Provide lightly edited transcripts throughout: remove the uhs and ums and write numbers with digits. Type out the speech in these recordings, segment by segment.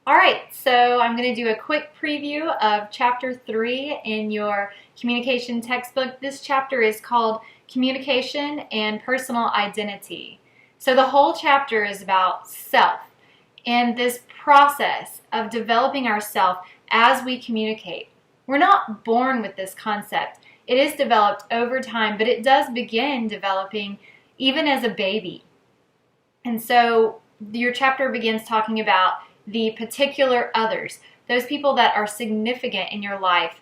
All right, so I'm going to do a quick preview of Chapter 3 in your communication textbook. This chapter is called Communication and Personal Identity. So the whole chapter is about self and this process of developing ourself as we communicate. We're not born with this concept. It is developed over time, but it does begin developing even as a baby. And so your chapter begins talking about the particular others, those people that are significant in your life,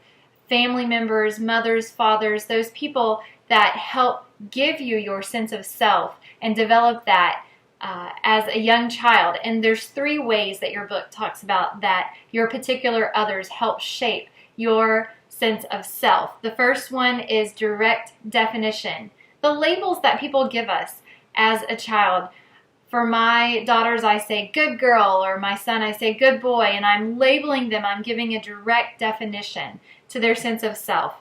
family members, mothers, fathers, those people that help give you your sense of self and develop that as a young child. And there's 3 ways that your book talks about that your particular others help shape your sense of self. The first one is direct definition. The labels that people give us as a child. For my daughters, I say good girl, or my son, I say good boy, and I'm labeling them. I'm giving a direct definition to their sense of self.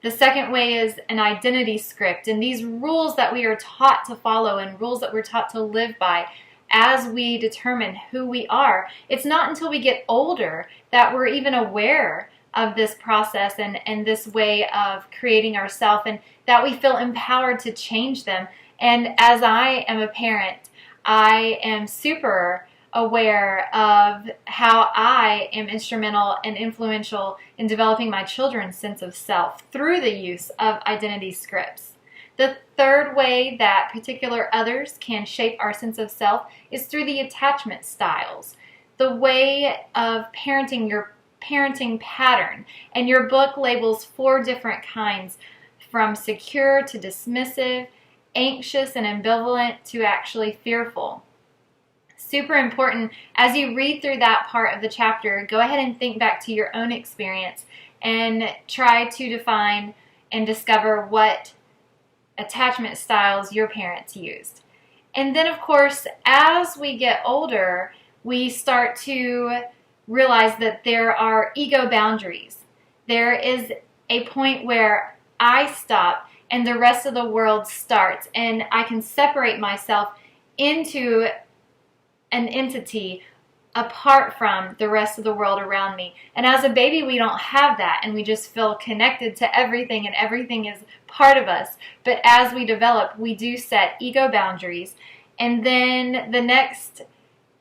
The second way is an identity script, and these rules that we are taught to follow and rules that we're taught to live by as we determine who we are. It's not until we get older that we're even aware of this process and this way of creating ourselves, and that we feel empowered to change them. And as I am a parent, I am super aware of how I am instrumental and influential in developing my children's sense of self through the use of identity scripts. The third way that particular others can shape our sense of self is through the attachment styles, the way of parenting, your parenting pattern. And your book labels 4 different kinds, from secure to dismissive, anxious and ambivalent to actually fearful. Super important. As you read through that part of the chapter, go ahead and think back to your own experience and try to define and discover what attachment styles your parents used. And then, of course, as we get older, we start to realize that there are ego boundaries. There is a point where I stop and the rest of the world starts, and I can separate myself into an entity apart from the rest of the world around me. And as a baby, we don't have that, and we just feel connected to everything, and everything is part of us. But as we develop, we do set ego boundaries. And then the next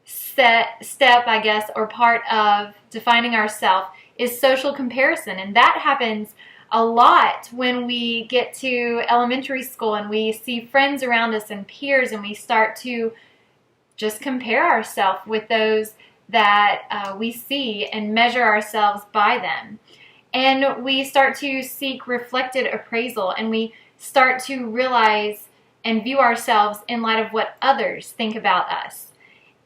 step, I guess, or part of defining ourselves is social comparison, and that happens a lot when we get to elementary school and we see friends around us and peers, and we start to just compare ourselves with those that we see and measure ourselves by them. And we start to seek reflected appraisal, and we start to realize and view ourselves in light of what others think about us.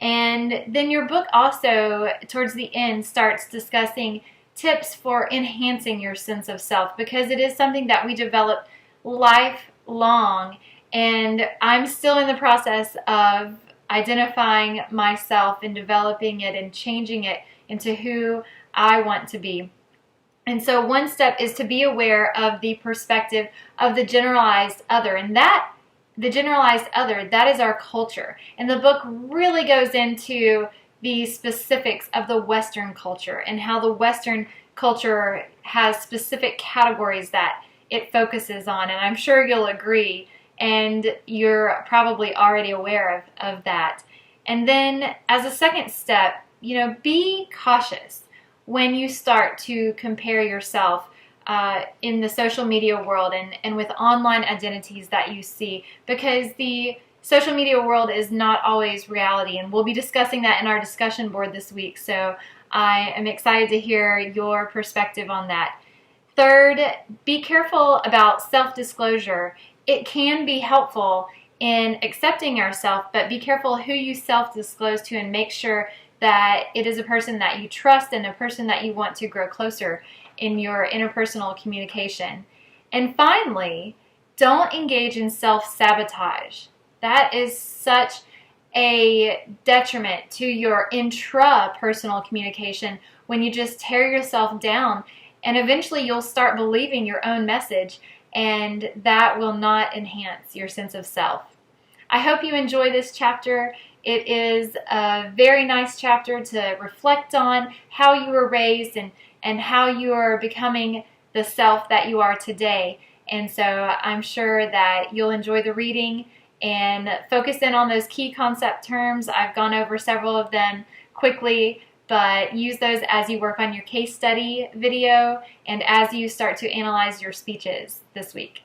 And then your book also, towards the end, starts discussing tips for enhancing your sense of self, because it is something that we develop lifelong, and I'm still in the process of identifying myself and developing it and changing it into who I want to be. And so one step is to be aware of the perspective of the generalized other, and the generalized other, that is our culture. And the book really goes into the specifics of the Western culture and how the Western culture has specific categories that it focuses on. And I'm sure you'll agree, and you're probably already aware of that. And then as a second step, be cautious when you start to compare yourself in the social media world and with online identities that you see, because the social media world is not always reality, and we'll be discussing that in our discussion board this week, so I am excited to hear your perspective on that. Third, be careful about self-disclosure. It can be helpful in accepting yourself, but be careful who you self-disclose to, and make sure that it is a person that you trust and a person that you want to grow closer in your interpersonal communication. And finally, don't engage in self-sabotage. That is such a detriment to your intrapersonal communication when you just tear yourself down, and eventually you'll start believing your own message, and that will not enhance your sense of self. I hope you enjoy this chapter, It is a very nice chapter to reflect on how you were raised and how you are becoming the self that you are today. And so I'm sure that you'll enjoy the reading and focus in on those key concept terms. I've gone over several of them quickly, but use those as you work on your case study video and as you start to analyze your speeches this week.